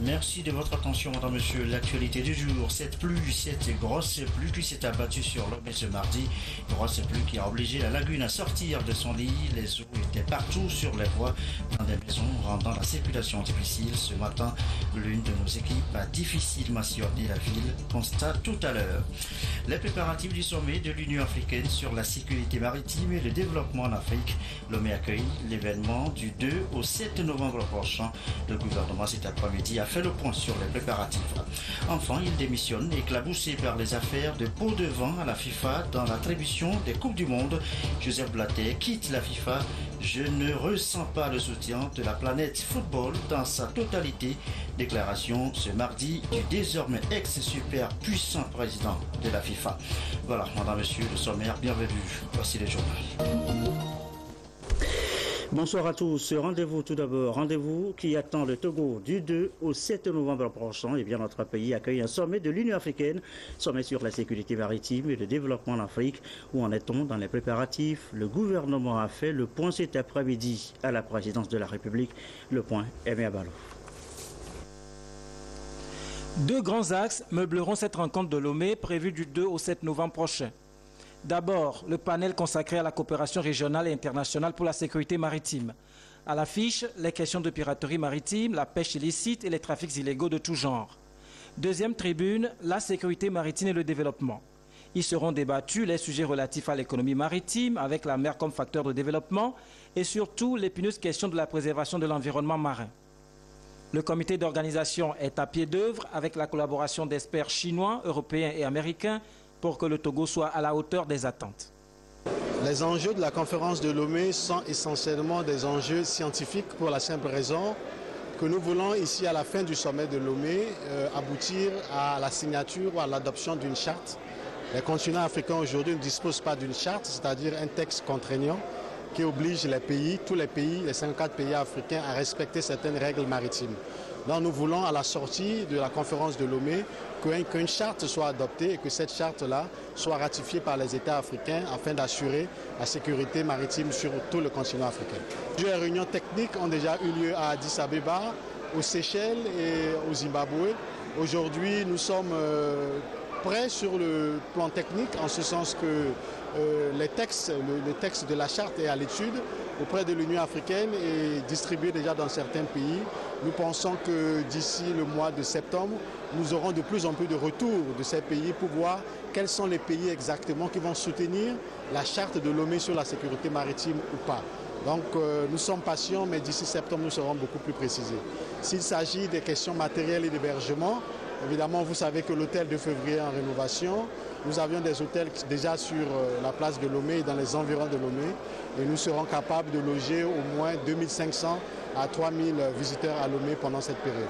Merci de votre attention, madame, monsieur. L'actualité du jour, cette grosse pluie qui s'est abattue sur Lomé ce mardi. Grosse pluie qui a obligé la lagune à sortir de son lit. Les eaux étaient partout sur les voies, dans des maisons, rendant la circulation difficile. Ce matin, l'une de nos équipes a difficilement sillonné la ville, constate tout à l'heure. Les préparatifs du sommet de l'Union africaine sur la sécurité maritime et le développement en Afrique. Lomé accueille l'événement du 2 au 7 novembre prochain. Le gouvernement cet après-midi a fait le point sur les préparatifs. Enfin, il démissionne, éclaboussé par les affaires de pots de vin à la FIFA dans l'attribution des Coupes du Monde. Joseph Blatter quitte la FIFA. Je ne ressens pas le soutien de la planète football dans sa totalité. Déclaration ce mardi du désormais ex-super puissant président de la FIFA. Voilà, madame, monsieur, le sommaire, bienvenue. Voici le journal. Bonsoir à tous. Rendez-vous tout d'abord. Rendez-vous qui attend le Togo du 2 au 7 novembre prochain. Et bien, notre pays accueille un sommet de l'Union africaine, sommet sur la sécurité maritime et le développement en Afrique. Où en est-on dans les préparatifs? Le gouvernement a fait le point cet après-midi à la présidence de la République. Le point, Aimé Abalo. Deux grands axes meubleront cette rencontre de Lomé prévue du 2 au 7 novembre prochain. D'abord, le panel consacré à la coopération régionale et internationale pour la sécurité maritime. À l'affiche, les questions de piraterie maritime, la pêche illicite et les trafics illégaux de tout genre. Deuxième tribune, la sécurité maritime et le développement. Y seront débattus les sujets relatifs à l'économie maritime, avec la mer comme facteur de développement, et surtout l'épineuse question de la préservation de l'environnement marin. Le comité d'organisation est à pied d'œuvre avec la collaboration d'experts chinois, européens et américains pour que le Togo soit à la hauteur des attentes. Les enjeux de la conférence de Lomé sont essentiellement des enjeux scientifiques pour la simple raison que nous voulons ici à la fin du sommet de Lomé aboutir à la signature ou à l'adoption d'une charte. Les continents africains aujourd'hui ne disposent pas d'une charte, c'est-à-dire un texte contraignant qui oblige les pays, tous les pays, les 54 pays africains à respecter certaines règles maritimes. Donc nous voulons à la sortie de la conférence de Lomé qu'une charte soit adoptée et que cette charte-là soit ratifiée par les États africains afin d'assurer la sécurité maritime sur tout le continent africain. Plusieurs réunions techniques ont déjà eu lieu à Addis Abeba, aux Seychelles et au Zimbabwe. Aujourd'hui, nous sommes prêts sur le plan technique, en ce sens que le texte de la charte est à l'étude auprès de l'Union africaine et distribué déjà dans certains pays. Nous pensons que d'ici le mois de septembre, nous aurons de plus en plus de retours de ces pays pour voir quels sont les pays exactement qui vont soutenir la charte de Lomé sur la sécurité maritime ou pas. Donc nous sommes patients, mais d'ici septembre, nous serons beaucoup plus précisés. S'il s'agit des questions matérielles et d'hébergement, évidemment, vous savez que l'hôtel de février est en rénovation. Nous avions des hôtels déjà sur la place de Lomé et dans les environs de Lomé. Et nous serons capables de loger au moins 2500 à 3000 visiteurs à Lomé pendant cette période.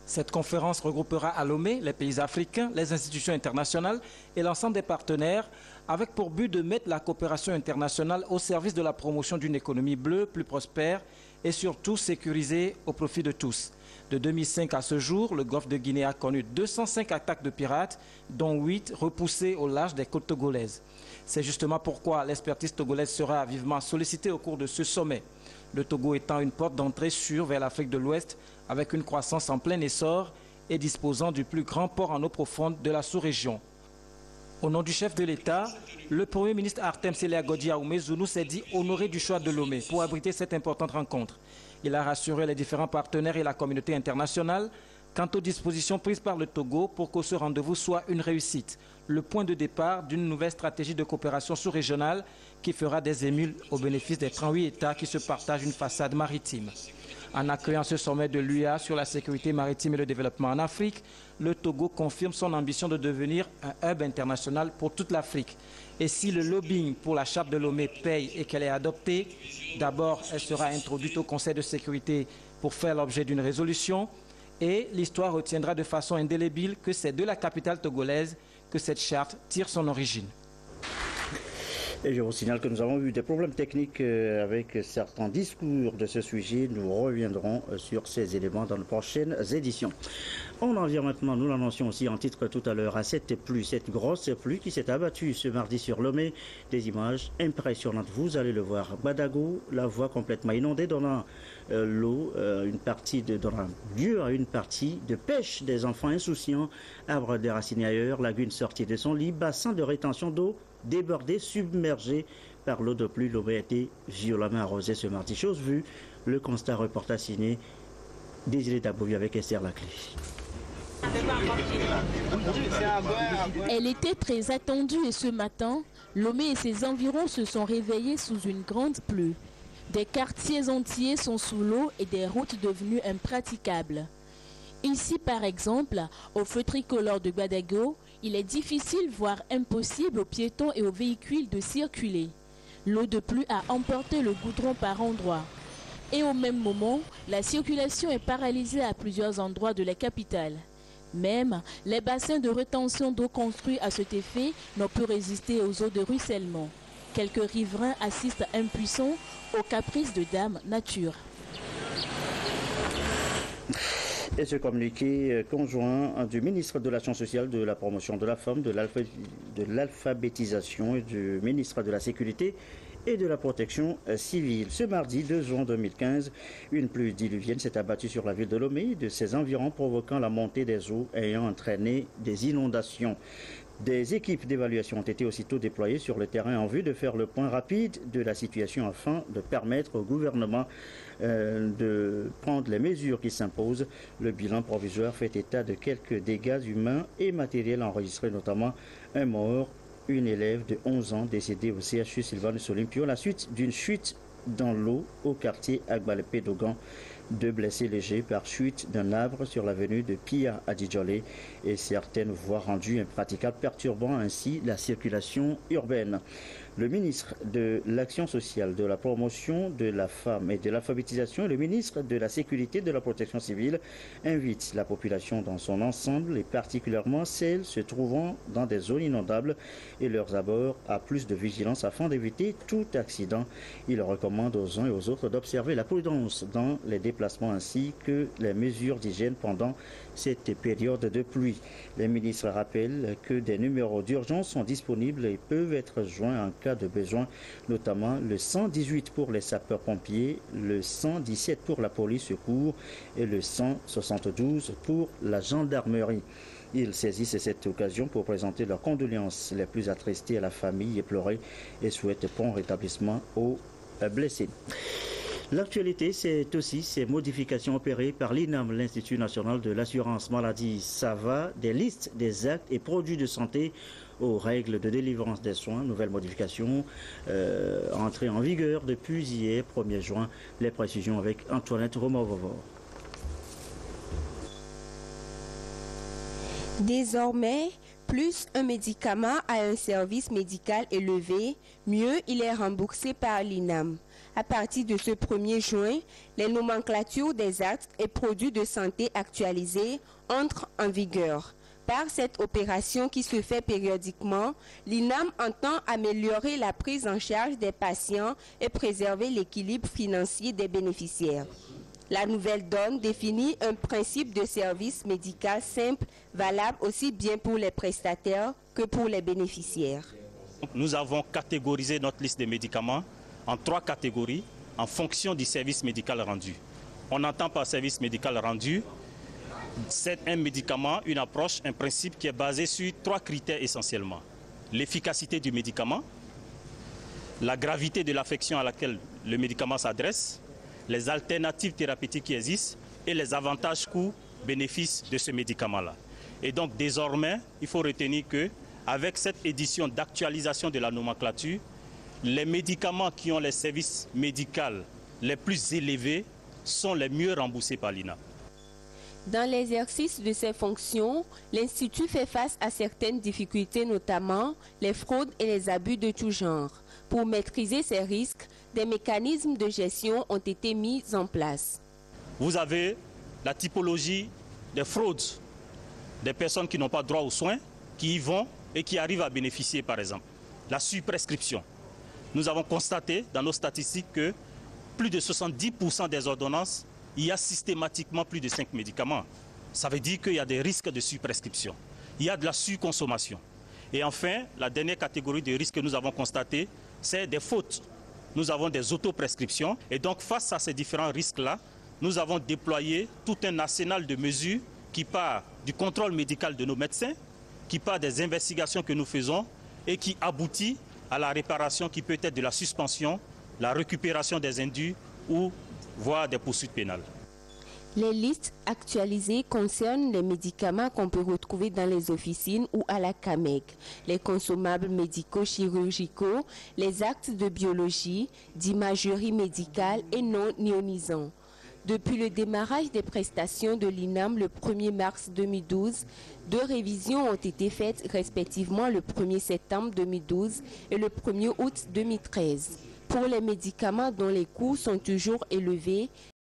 Cette conférence regroupera à Lomé les pays africains, les institutions internationales et l'ensemble des partenaires, avec pour but de mettre la coopération internationale au service de la promotion d'une économie bleue plus prospère et surtout sécurisée au profit de tous. De 2005 à ce jour, le golfe de Guinée a connu 205 attaques de pirates, dont 8 repoussées au large des côtes togolaises. C'est justement pourquoi l'expertise togolaise sera vivement sollicitée au cours de ce sommet. Le Togo étant une porte d'entrée sûre vers l'Afrique de l'Ouest, avec une croissance en plein essor et disposant du plus grand port en eau profonde de la sous-région. Au nom du chef de l'État, le Premier ministre Artem Seleagodji Ahoume-Zounou s'est dit honoré du choix de Lomé pour abriter cette importante rencontre. Il a rassuré les différents partenaires et la communauté internationale quant aux dispositions prises par le Togo pour que ce rendez-vous soit une réussite, le point de départ d'une nouvelle stratégie de coopération sous-régionale qui fera des émules au bénéfice des 38 États qui se partagent une façade maritime. En accueillant ce sommet de l'UA sur la sécurité maritime et le développement en Afrique, le Togo confirme son ambition de devenir un hub international pour toute l'Afrique. Et si le lobbying pour la charte de Lomé paye et qu'elle est adoptée, d'abord elle sera introduite au Conseil de sécurité pour faire l'objet d'une résolution et l'histoire retiendra de façon indélébile que c'est de la capitale togolaise que cette charte tire son origine. Et je vous signale que nous avons eu des problèmes techniques avec certains discours de ce sujet. Nous reviendrons sur ces éléments dans de prochaines éditions. On en vient maintenant, nous l'annoncions aussi en titre tout à l'heure, à cette pluie, cette grosse pluie qui s'est abattue ce mardi sur Lomé. Des images impressionnantes, vous allez le voir. Badago, la voie complètement inondée, donnant l'eau, donnant lieu à une partie de pêche des enfants insouciants, arbres déracinés ailleurs, lagune sortie de son lit, bassin de rétention d'eau débordé, submergé par l'eau de pluie. Lomé a été violemment arrosé ce mardi. Chose vue, le constat reportage signé Désiré Dabouvi avec Esther Laclé. Elle était très attendue et ce matin, Lomé et ses environs se sont réveillés sous une grande pluie. Des quartiers entiers sont sous l'eau et des routes devenues impraticables. Ici, par exemple, au feu tricolore de Badago, il est difficile, voire impossible aux piétons et aux véhicules de circuler. L'eau de pluie a emporté le goudron par endroits. Et au même moment, la circulation est paralysée à plusieurs endroits de la capitale. Même les bassins de rétention d'eau construits à cet effet n'ont pu résister aux eaux de ruissellement. Quelques riverains assistent impuissants aux caprices de Dame Nature. Et ce communiqué conjoint du ministre de l'Action sociale, de la promotion de la femme, de l'alphabétisation et du ministre de la Sécurité et de la protection civile. Ce mardi 2 juin 2015, une pluie diluvienne s'est abattue sur la ville de Lomé et de ses environs, provoquant la montée des eaux ayant entraîné des inondations. Des équipes d'évaluation ont été aussitôt déployées sur le terrain en vue de faire le point rapide de la situation afin de permettre au gouvernement de prendre les mesures qui s'imposent. Le bilan provisoire fait état de quelques dégâts humains et matériels enregistrés, notamment un mort, une élève de 11 ans décédée au CHU Sylvanus Olympio à la suite d'une chute dans l'eau au quartier Agbalépé d'Ogan. 2 blessés légers par chute d'un arbre sur l'avenue de Pia à Djolé et certaines voies rendues impraticables, perturbant ainsi la circulation urbaine. Le ministre de l'Action sociale, de la promotion de la femme et de l'alphabétisation et le ministre de la Sécurité et de la protection civile invitent la population dans son ensemble et particulièrement celles se trouvant dans des zones inondables et leurs abords à plus de vigilance afin d'éviter tout accident. Il recommande aux uns et aux autres d'observer la prudence dans les déplacements ainsi que les mesures d'hygiène pendant cette période de pluie. Les ministres rappellent que des numéros d'urgence sont disponibles et peuvent être joints en cas de besoin, notamment le 118 pour les sapeurs-pompiers, le 117 pour la police secours et le 172 pour la gendarmerie. Ils saisissent cette occasion pour présenter leurs condoléances les plus attristées à la famille éplorée et souhaitent prompt rétablissement aux blessés. L'actualité, c'est aussi ces modifications opérées par l'INAM, l'Institut national de l'assurance maladie. Ça va des listes des actes et produits de santé aux règles de délivrance des soins. Nouvelle modification entrée en vigueur depuis hier, 1er juin. Les précisions avec Antoinette Romovovor. Désormais, plus un médicament a un service médical élevé, mieux il est remboursé par l'INAM. À partir de ce 1er juin, les nomenclatures des actes et produits de santé actualisés entrent en vigueur. Par cette opération qui se fait périodiquement, l'INAM entend améliorer la prise en charge des patients et préserver l'équilibre financier des bénéficiaires. La nouvelle donne définit un principe de service médical simple, valable aussi bien pour les prestataires que pour les bénéficiaires. Nous avons catégorisé notre liste des médicaments en 3 catégories en fonction du service médical rendu. On entend par service médical rendu, c'est un médicament, une approche, un principe qui est basé sur 3 critères essentiellement. L'efficacité du médicament, la gravité de l'affection à laquelle le médicament s'adresse, les alternatives thérapeutiques qui existent et les avantages coûts-bénéfices de ce médicament-là. Et donc désormais, il faut retenir qu'avec cette édition d'actualisation de la nomenclature, les médicaments qui ont les services médicaux les plus élevés sont les mieux remboursés par l'INAM. Dans l'exercice de ses fonctions, l'Institut fait face à certaines difficultés, notamment les fraudes et les abus de tout genre. Pour maîtriser ces risques, des mécanismes de gestion ont été mis en place. Vous avez la typologie des fraudes, des personnes qui n'ont pas droit aux soins, qui y vont et qui arrivent à bénéficier, par exemple. La surprescription. nous avons constaté dans nos statistiques que plus de 70% des ordonnances, il y a systématiquement plus de 5 médicaments. Ça veut dire qu'il y a des risques de surprescription. Il y a de la surconsommation. Et enfin, la dernière catégorie de risques que nous avons constaté, c'est des fautes. Nous avons des autoprescriptions. Et donc, face à ces différents risques-là, nous avons déployé tout un arsenal de mesures qui part du contrôle médical de nos médecins, qui part des investigations que nous faisons et qui aboutit à la réparation qui peut être de la suspension, la récupération des indus ou voire des poursuites pénales. Les listes actualisées concernent les médicaments qu'on peut retrouver dans les officines ou à la CAMEG, les consommables médico-chirurgicaux, les actes de biologie, d'imagerie médicale et non ionisants. Depuis le démarrage des prestations de l'INAM le 1er mars 2012, 2 révisions ont été faites respectivement le 1er septembre 2012 et le 1er août 2013. Pour les médicaments dont les coûts sont toujours élevés,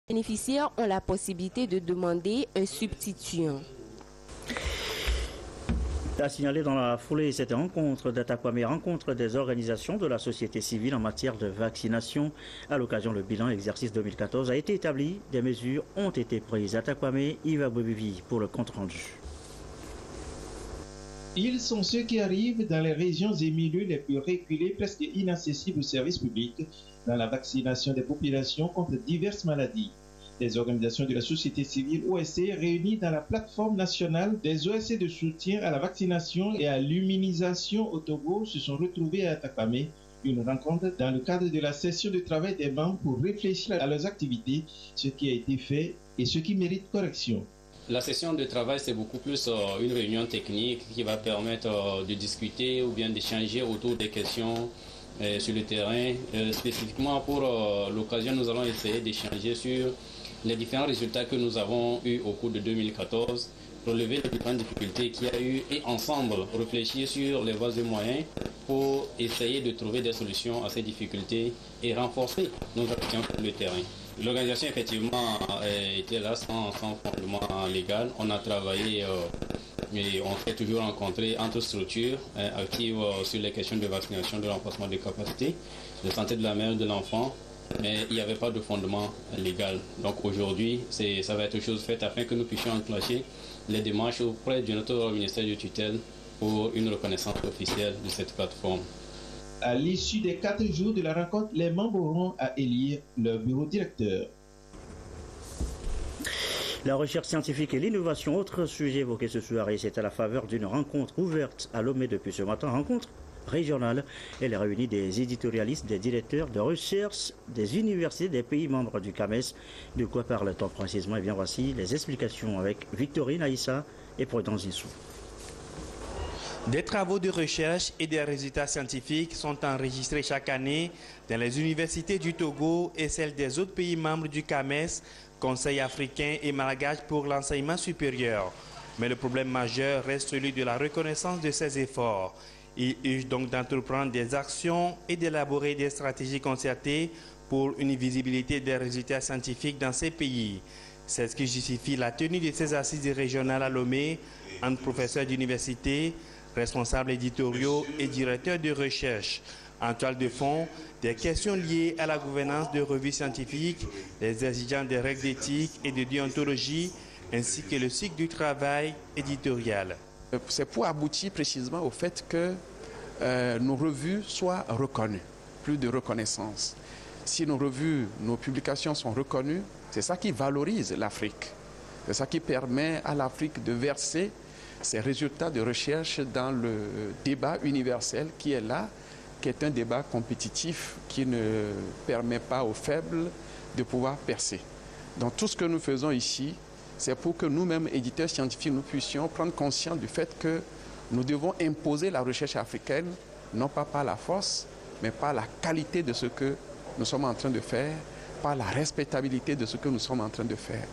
les bénéficiaires ont la possibilité de demander un substituant. A signalé dans la foulée cette rencontre d'Atakwame, rencontre des organisations de la société civile en matière de vaccination. À l'occasion, le bilan exercice 2014 a été établi. Des mesures ont été prises. Atakwame, Yves Agbebivi pour le compte rendu. Ils sont ceux qui arrivent dans les régions et milieux les plus reculés, presque inaccessibles aux services publics, dans la vaccination des populations contre diverses maladies. Les organisations de la société civile OSC réunies dans la plateforme nationale des OSC de soutien à la vaccination et à l'immunisation au Togo se sont retrouvées à Atakwame, une rencontre dans le cadre de la session de travail des membres pour réfléchir à leurs activités, ce qui a été fait et ce qui mérite correction. La session de travail, c'est beaucoup plus une réunion technique qui va permettre de discuter ou bien d'échanger autour des questions sur le terrain. Spécifiquement pour l'occasion, nous allons essayer d'échanger sur les différents résultats que nous avons eus au cours de 2014, relever les différentes difficultés qu'il y a eu et ensemble réfléchir sur les voies et moyens pour essayer de trouver des solutions à ces difficultés et renforcer nos actions sur le terrain. L'organisation effectivement était là sans fondement légal. On a travaillé et on s'est toujours rencontré entre structures actives sur les questions de vaccination, de renforcement des capacités, de santé de la mère et de l'enfant. Mais il n'y avait pas de fondement légal. Donc aujourd'hui, ça va être chose faite afin que nous puissions enclencher les démarches auprès de notre ministère de tutelle pour une reconnaissance officielle de cette plateforme. À l'issue des 4 jours de la rencontre, les membres auront à élire leur bureau directeur. La recherche scientifique et l'innovation, autre sujet évoqué ce soir, et c'est à la faveur d'une rencontre ouverte à Lomé depuis ce matin, rencontre régionale. Elle réunit des éditorialistes, des directeurs de recherche, des universités, des pays membres du CAMES. De quoi parle-t-on précisément? Eh bien, voici les explications avec Victorine Aïssa et Prudence Zissou. Des travaux de recherche et des résultats scientifiques sont enregistrés chaque année dans les universités du Togo et celles des autres pays membres du CAMES, Conseil africain et malgache pour l'enseignement supérieur. Mais le problème majeur reste celui de la reconnaissance de ces efforts. Il urge donc d'entreprendre des actions et d'élaborer des stratégies concertées pour une visibilité des résultats scientifiques dans ces pays. C'est ce qui justifie la tenue de ces assises régionales à Lomé entre professeurs d'université, responsables éditoriaux et directeurs de recherche. En toile de fond, des questions liées à la gouvernance de revues scientifiques, les exigences des règles d'éthique et de déontologie, ainsi que le cycle du travail éditorial. C'est pour aboutir précisément au fait que nos revues soient reconnues, plus de reconnaissance. Si nos revues, nos publications sont reconnues, c'est ça qui valorise l'Afrique. C'est ça qui permet à l'Afrique de verser ses résultats de recherche dans le débat universel qui est là, qui est un débat compétitif qui ne permet pas aux faibles de pouvoir percer. Donc tout ce que nous faisons ici, c'est pour que nous-mêmes, éditeurs scientifiques, nous puissions prendre conscience du fait que nous devons imposer la recherche africaine, non pas par la force, mais par la qualité de ce que nous sommes en train de faire, par la respectabilité de ce que nous sommes en train de faire.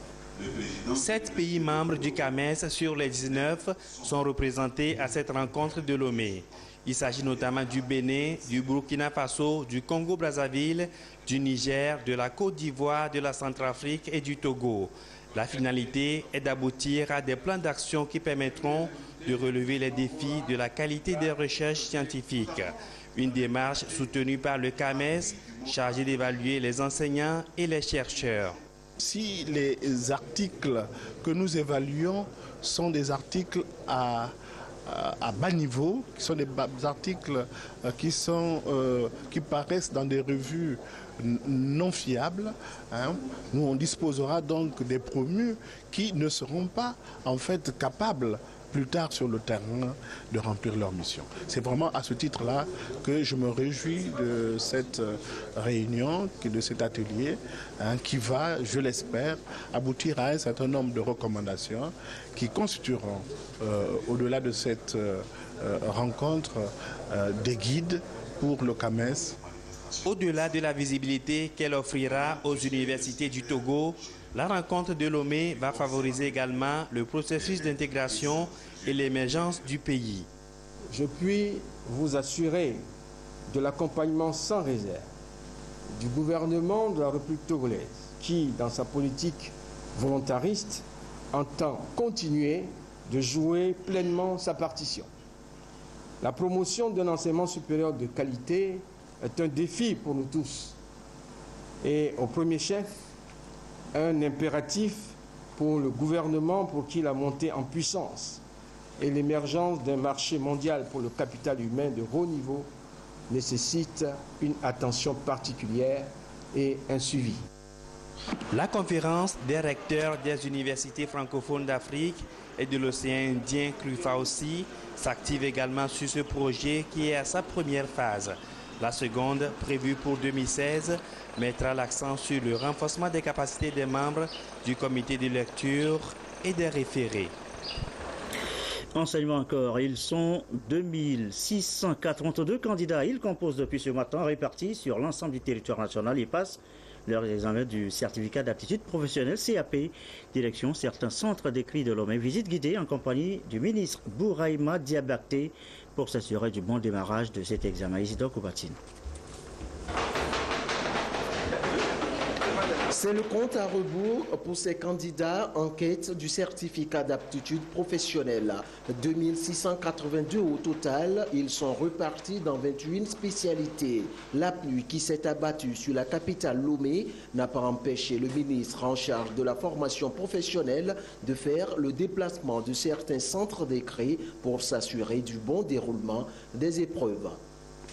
7 pays membres du CAMES sur les 19 sont représentés à cette rencontre de Lomé. Il s'agit notamment du Bénin, du Burkina Faso, du Congo-Brazzaville, du Niger, de la Côte d'Ivoire, de la Centrafrique et du Togo. La finalité est d'aboutir à des plans d'action qui permettront de relever les défis de la qualité des recherches scientifiques. Une démarche soutenue par le CAMES, chargé d'évaluer les enseignants et les chercheurs. Si les articles que nous évaluons sont des articles à bas niveau, qui sont des articles qui paraissent dans des revues non fiables, nous on disposera donc des promus qui ne seront pas en fait capables plus tard sur le terrain de remplir leur mission. C'est vraiment à ce titre-là que je me réjouis de cette réunion, de cet atelier, qui va, je l'espère, aboutir à un certain nombre de recommandations qui constitueront, au-delà de cette rencontre, des guides pour le CAMES. Au-delà de la visibilité qu'elle offrira aux universités du Togo, la rencontre de Lomé va favoriser également le processus d'intégration et l'émergence du pays. Je puis vous assurer de l'accompagnement sans réserve du gouvernement de la République togolaise qui, dans sa politique volontariste, entend continuer de jouer pleinement sa partition. La promotion d'un enseignement supérieur de qualité est un défi pour nous tous et au premier chef, un impératif pour le gouvernement pour qui la montée en puissance et l'émergence d'un marché mondial pour le capital humain de haut niveau nécessitent une attention particulière et un suivi. La conférence des recteurs des universités francophones d'Afrique et de l'océan Indien CRUFA aussi s'active également sur ce projet qui est à sa première phase. La seconde, prévue pour 2016, mettra l'accent sur le renforcement des capacités des membres du comité de lecture et des référés. Enseignement encore, ils sont 2682 candidats. Ils composent depuis ce matin, répartis sur l'ensemble du territoire national et passent leur examen du certificat d'aptitude professionnelle CAP. Direction certains centres d'écrit de Lomé. Visite guidée en compagnie du ministre Bouraïma Diabakté pour s'assurer du bon démarrage de cet examen. Isidore Koubatine. C'est le compte à rebours pour ces candidats en quête du certificat d'aptitude professionnelle. 2682 au total, ils sont repartis dans 28 spécialités. La pluie qui s'est abattue sur la capitale Lomé n'a pas empêché le ministre en charge de la formation professionnelle de faire le déplacement de certains centres d'écrit pour s'assurer du bon déroulement des épreuves.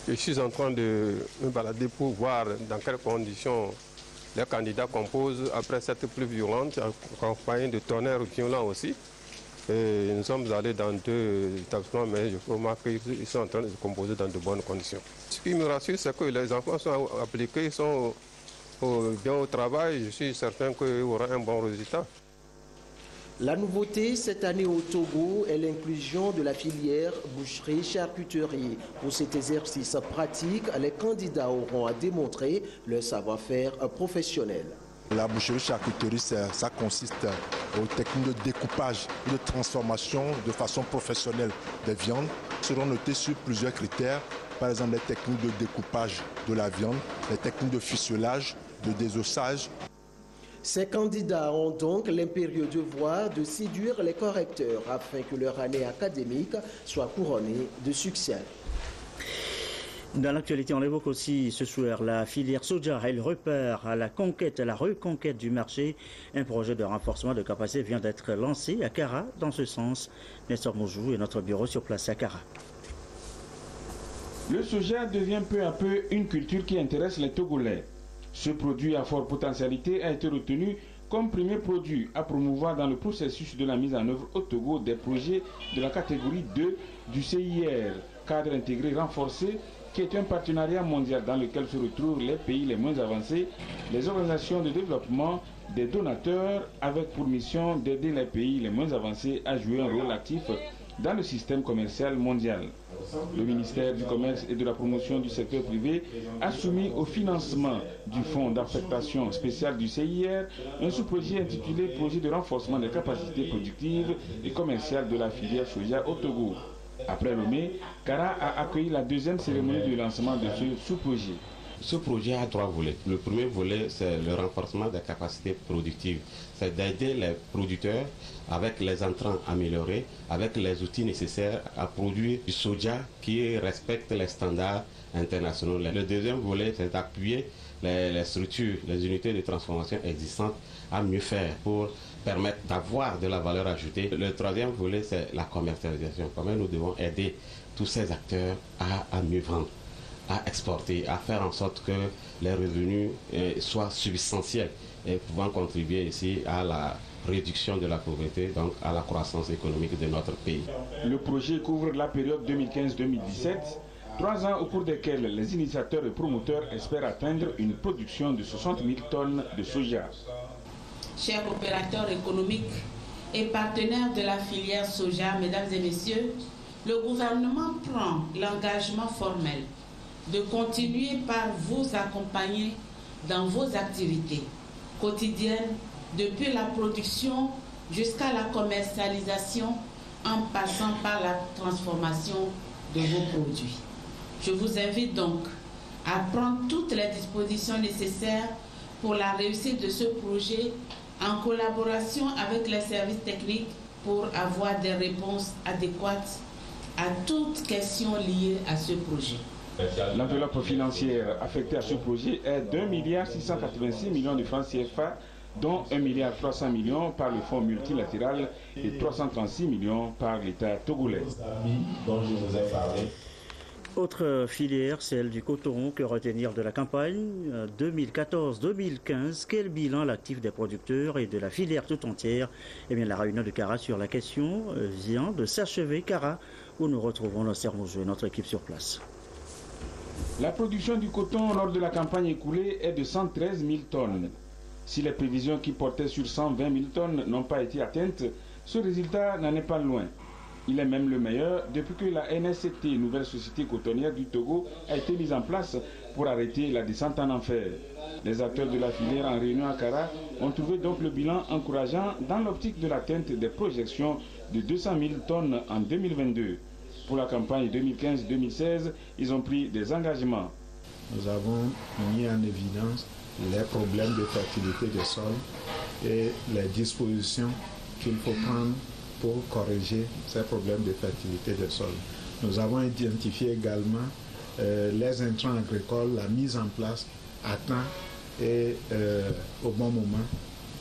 Je suis en train de me balader pour voir dans quelles conditions les candidats composent après cette pluie violente, accompagnée de tonnerres violents aussi. Et nous sommes allés dans 2 établissements, mais je remarque qu'ils sont en train de se composer dans de bonnes conditions. Ce qui me rassure, c'est que les enfants sont appliqués, ils sont bien au travail. Je suis certain qu'ils auront un bon résultat. La nouveauté cette année au Togo est l'inclusion de la filière boucherie-charcuterie. Pour cet exercice pratique, les candidats auront à démontrer leur savoir-faire professionnel. La boucherie-charcuterie, ça consiste aux techniques de découpage et de transformation de façon professionnelle des viandes. Seront notées sur plusieurs critères, par exemple les techniques de découpage de la viande, les techniques de ficelage, de désossage. Ces candidats ont donc l'impérieux devoir de séduire les correcteurs afin que leur année académique soit couronnée de succès. Dans l'actualité, on évoque aussi ce soir la filière soja. Elle repart à la reconquête du marché. Un projet de renforcement de capacité vient d'être lancé à Kara. Dans ce sens, Nestor Moujou et notre bureau sur place à Kara. Le soja devient peu à peu une culture qui intéresse les Togolais. Ce produit à forte potentialité a été retenu comme premier produit à promouvoir dans le processus de la mise en œuvre au Togo des projets de la catégorie 2 du CIR, cadre intégré renforcé, qui est un partenariat mondial dans lequel se retrouvent les pays les moins avancés, les organisations de développement, des donateurs, avec pour mission d'aider les pays les moins avancés à jouer un rôle actif dans le système commercial mondial. Le ministère du Commerce et de la Promotion du secteur privé a soumis au financement du Fonds d'affectation spéciale du CIR un sous-projet intitulé « Projet de renforcement des capacités productives et commerciales de la filière soja au Togo ». Après Lomé, Kara a accueilli la deuxième cérémonie de lancement de ce sous-projet. Ce projet a 3 volets. Le premier volet, c'est le renforcement des capacités productives. C'est d'aider les producteurs avec les intrants améliorés, avec les outils nécessaires à produire du soja qui respecte les standards internationaux. Le deuxième volet, c'est d'appuyer les structures, les unités de transformation existantes à mieux faire pour permettre d'avoir de la valeur ajoutée. Le troisième volet, c'est la commercialisation. Comment nous devons aider tous ces acteurs à mieux vendre, à exporter, à faire en sorte que les revenus soient substantiels et pouvant contribuer ici à la réduction de la pauvreté, donc à la croissance économique de notre pays. Le projet couvre la période 2015-2017, 3 ans au cours desquels les initiateurs et promoteurs espèrent atteindre une production de 60 000 tonnes de soja. Chers opérateurs économiques et partenaires de la filière soja, mesdames et messieurs, le gouvernement prend l'engagement formel de continuer par vous accompagner dans vos activités quotidiennes, depuis la production jusqu'à la commercialisation, en passant par la transformation de vos produits. Je vous invite donc à prendre toutes les dispositions nécessaires pour la réussite de ce projet en collaboration avec les services techniques pour avoir des réponses adéquates à toutes questions liées à ce projet. L'enveloppe financière affectée à ce projet est d'1,686 milliard de francs CFA, dont 1,3 milliard par le Fonds multilatéral et 336 millions par l'État togolais. Dont je vous ai parlé. Autre filière, celle du coton. Que retenir de la campagne 2014-2015? Quel bilan l'actif des producteurs et de la filière tout entière? Eh bien, la réunion de Cara sur la question vient de s'achever. Cara, où nous retrouvons notre équipe sur place. La production du coton lors de la campagne écoulée est de 113 000 tonnes. Si les prévisions qui portaient sur 120 000 tonnes n'ont pas été atteintes, ce résultat n'en est pas loin. Il est même le meilleur depuis que la NSCT, nouvelle société cotonnière du Togo, a été mise en place pour arrêter la descente en enfer. Les acteurs de la filière en réunion à Cara ont trouvé donc le bilan encourageant dans l'optique de l'atteinte des projections de 200 000 tonnes en 2022. Pour la campagne 2015-2016, ils ont pris des engagements. Nous avons mis en évidence les problèmes de fertilité des sols et les dispositions qu'il faut prendre pour corriger ces problèmes de fertilité des sols. Nous avons identifié également les intrants agricoles, la mise en place à temps et au bon moment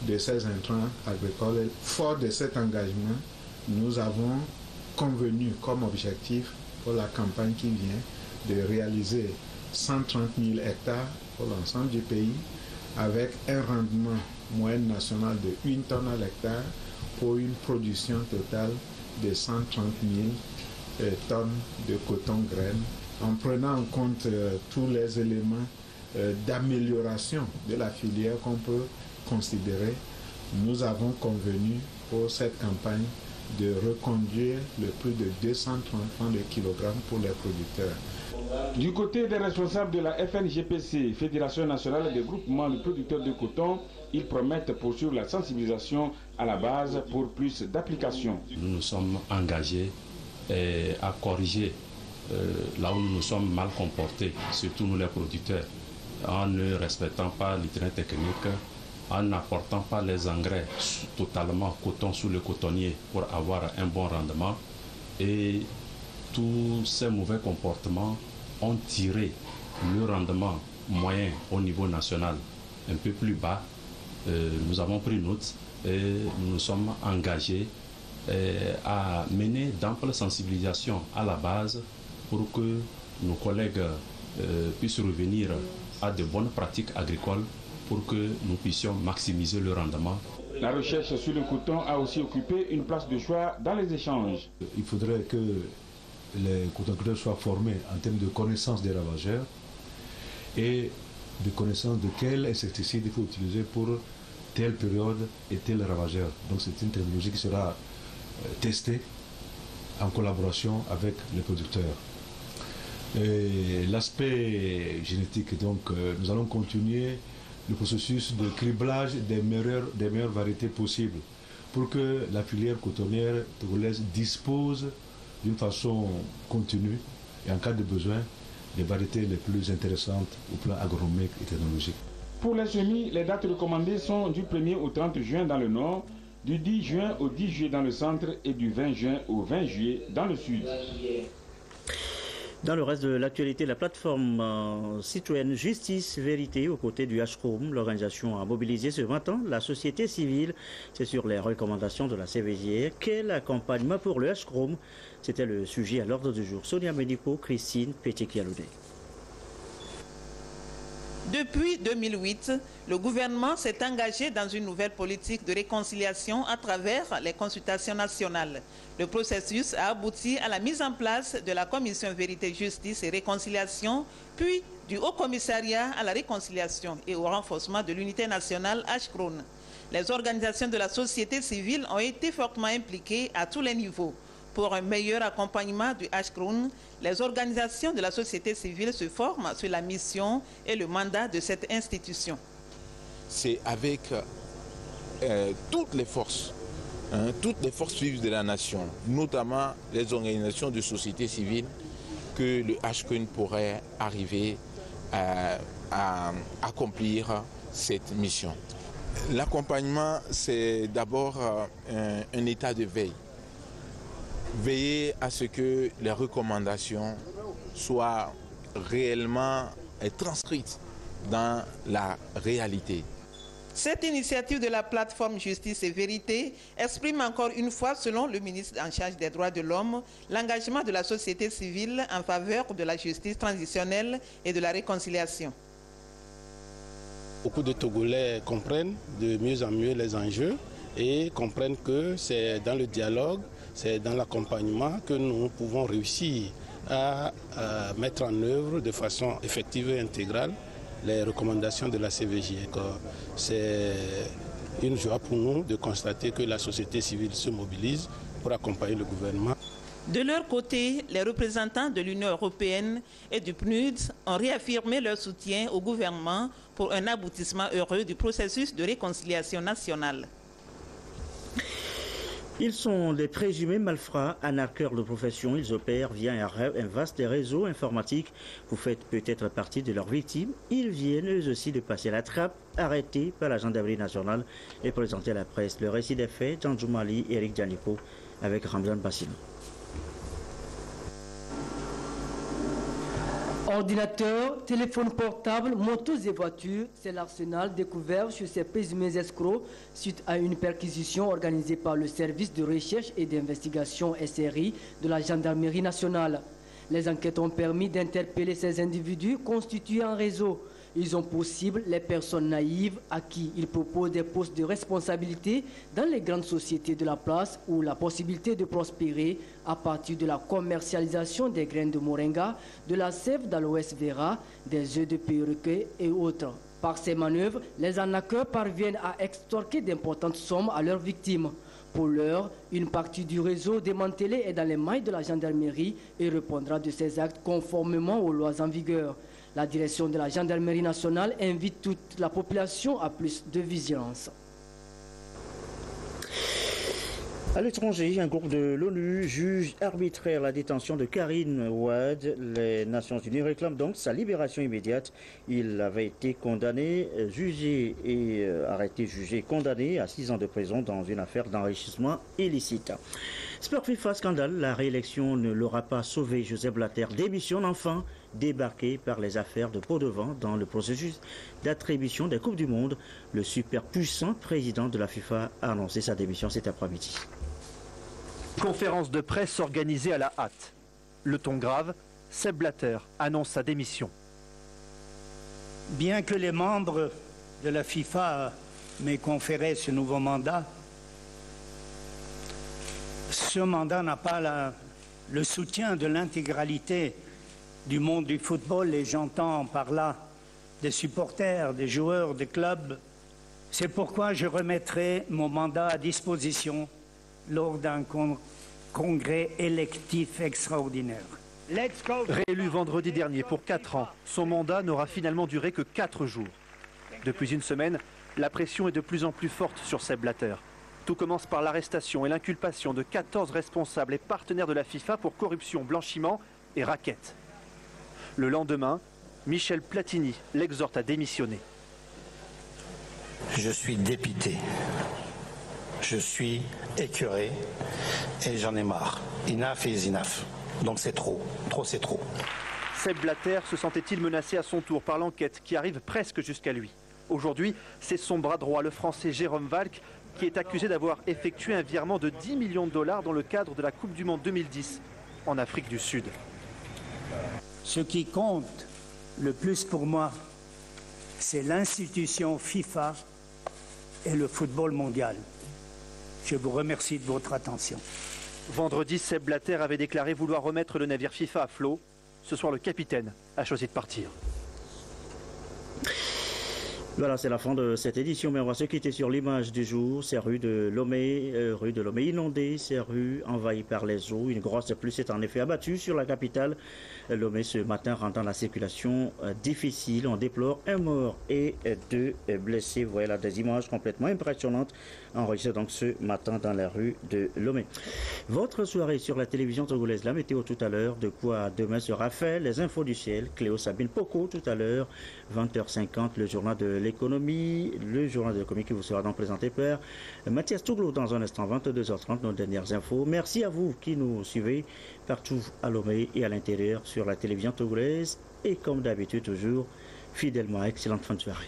de ces intrants agricoles. Et fort de cet engagement, nous avons convenu comme objectif pour la campagne qui vient de réaliser 130 000 hectares pour l'ensemble du pays avec un rendement moyen national de 1 tonne à l'hectare pour une production totale de 130 000 tonnes de coton graines en prenant en compte tous les éléments d'amélioration de la filière qu'on peut considérer. Nous avons convenu pour cette campagne de reconduire le prix de 230 francs le kilogramme pour les producteurs. Du côté des responsables de la FNGPC, Fédération nationale des groupements de producteurs de coton, ils promettent poursuivre la sensibilisation à la base pour plus d'applications. Nous nous sommes engagés à corriger là où nous nous sommes mal comportés, surtout nous les producteurs, en ne respectant pas l'itinéraire technique, en n'apportant pas les engrais totalement coton sous le cotonnier pour avoir un bon rendement. Et tous ces mauvais comportements ont tiré le rendement moyen au niveau national un peu plus bas. Nous avons pris note et nous nous sommes engagés à mener d'amples sensibilisations à la base pour que nos collègues puissent revenir à de bonnes pratiques agricoles pour que nous puissions maximiser le rendement. La recherche sur le coton a aussi occupé une place de choix dans les échanges. Il faudrait que les cotonniers soient formés en termes de connaissance des ravageurs et de connaissance de quel insecticide il faut utiliser pour telle période et tel ravageur. Donc c'est une technologie qui sera testée en collaboration avec les producteurs. L'aspect génétique, donc nous allons continuer le processus de criblage des meilleures variétés possibles pour que la filière cotonnière togolaise dispose d'une façon continue et en cas de besoin les variétés les plus intéressantes au plan agronomique et technologique. Pour les semis, les dates recommandées sont du 1er au 30 juin dans le nord, du 10 juin au 10 juillet dans le centre et du 20 juin au 20 juillet dans le sud. Dans le reste de l'actualité, la plateforme citoyenne Justice Vérité aux côtés du HCROM, l'organisation a mobilisé ce matin la société civile. C'est sur les recommandations de la CVJR. Quel accompagnement pour le HCROM? C'était le sujet à l'ordre du jour. Sonia Medipo, Christine Pétikialouné. Depuis 2008, le gouvernement s'est engagé dans une nouvelle politique de réconciliation à travers les consultations nationales. Le processus a abouti à la mise en place de la Commission Vérité, Justice et Réconciliation, puis du Haut Commissariat à la Réconciliation et au renforcement de l'unité nationale HCRON. Les organisations de la société civile ont été fortement impliquées à tous les niveaux. Pour un meilleur accompagnement du HCRON, les organisations de la société civile se forment sur la mission et le mandat de cette institution. C'est avec toutes les forces vives de la nation, notamment les organisations de société civile, que le HCRON pourrait arriver à accomplir cette mission. L'accompagnement, c'est d'abord un état de veille. Veiller à ce que les recommandations soient réellement transcrites dans la réalité. Cette initiative de la plateforme Justice et Vérité exprime encore une fois, selon le ministre en charge des droits de l'homme, l'engagement de la société civile en faveur de la justice transitionnelle et de la réconciliation. Beaucoup de Togolais comprennent de mieux en mieux les enjeux et comprennent que c'est dans le dialogue, c'est dans l'accompagnement que nous pouvons réussir à mettre en œuvre de façon effective et intégrale les recommandations de la CVJR. C'est une joie pour nous de constater que la société civile se mobilise pour accompagner le gouvernement. De leur côté, les représentants de l'Union européenne et du PNUD ont réaffirmé leur soutien au gouvernement pour un aboutissement heureux du processus de réconciliation nationale. Ils sont des présumés malfrats, arnaqueurs de profession. Ils opèrent via un vaste réseau informatique. Vous faites peut-être partie de leurs victimes. Ils viennent eux aussi de passer la trappe, arrêtés par la gendarmerie nationale et présentés à la presse. Le récit des faits, Jean Djoumali et Eric Dianipo avec Ramzan Bassino. Ordinateurs, téléphones portables, motos et voitures, c'est l'arsenal découvert chez ces présumés escrocs suite à une perquisition organisée par le service de recherche et d'investigation SRI de la gendarmerie nationale. Les enquêtes ont permis d'interpeller ces individus constitués en réseau. Ils ont pour cible les personnes naïves à qui ils proposent des postes de responsabilité dans les grandes sociétés de la place ou la possibilité de prospérer à partir de la commercialisation des graines de moringa, de la sève d'aloès vera, des œufs de perroquet et autres. Par ces manœuvres, les arnaqueurs parviennent à extorquer d'importantes sommes à leurs victimes. Pour l'heure, une partie du réseau démantelé est dans les mailles de la gendarmerie et répondra de ses actes conformément aux lois en vigueur. La direction de la gendarmerie nationale invite toute la population à plus de vigilance. À l'étranger, un groupe de l'ONU juge arbitraire la détention de Karim Ouad. Les Nations Unies réclament donc sa libération immédiate. Il avait été condamné, condamné à 6 ans de prison dans une affaire d'enrichissement illicite. Sport FIFA scandale, la réélection ne l'aura pas sauvé. Joseph Blatter démissionne enfin, débarqué par les affaires de Pot-de-Vent dans le processus d'attribution des Coupes du Monde. Le super puissant président de la FIFA a annoncé sa démission cet après-midi. Conférence de presse organisée à la hâte. Le ton grave, Sepp Blatter annonce sa démission. Bien que les membres de la FIFA m'aient conféré ce nouveau mandat, ce mandat n'a pas le soutien de l'intégralité du monde du football, et j'entends par là des supporters, des joueurs, des clubs. C'est pourquoi je remettrai mon mandat à disposition lors d'un congrès électif extraordinaire. Réélu vendredi dernier pour 4 ans, son mandat n'aura finalement duré que 4 jours. Depuis une semaine, la pression est de plus en plus forte sur Sepp Blatter. Tout commence par l'arrestation et l'inculpation de 14 responsables et partenaires de la FIFA pour corruption, blanchiment et racket. Le lendemain, Michel Platini l'exhorte à démissionner. Je suis dépité, je suis écœuré et j'en ai marre. Enough is enough. Donc c'est trop c'est trop. Sepp Blatter se sentait-il menacé à son tour par l'enquête qui arrive presque jusqu'à lui. Aujourd'hui, c'est son bras droit, le Français Jérôme Valcke, qui est accusé d'avoir effectué un virement de 10 millions de dollars dans le cadre de la Coupe du Monde 2010 en Afrique du Sud. Ce qui compte le plus pour moi, c'est l'institution FIFA et le football mondial. Je vous remercie de votre attention. Vendredi, Sepp Blatter avait déclaré vouloir remettre le navire FIFA à flot. Ce soir, le capitaine a choisi de partir. Voilà, c'est la fin de cette édition, mais on va se quitter sur l'image du jour. C'est rue de Lomé inondée, c'est rue envahie par les eaux. Une grosse pluie s'est en effet abattue sur la capitale Lomé ce matin, rendant la circulation difficile. On déplore un mort et 2 blessés. Vous voyez là des images complètement impressionnantes enregistrées donc ce matin dans la rue de Lomé. Votre soirée sur la télévision togolaise, la météo tout à l'heure, de quoi demain sera fait, les infos du ciel, Cléo Sabine Poko tout à l'heure, 20h50, le journal de l'économie, qui vous sera donc présenté par Mathias Touglo dans un instant, 22h30, nos dernières infos. Merci à vous qui nous suivez partout à Lomé et à l'intérieur sur la télévision togolaise et comme d'habitude toujours, fidèlement, excellente fin de soirée.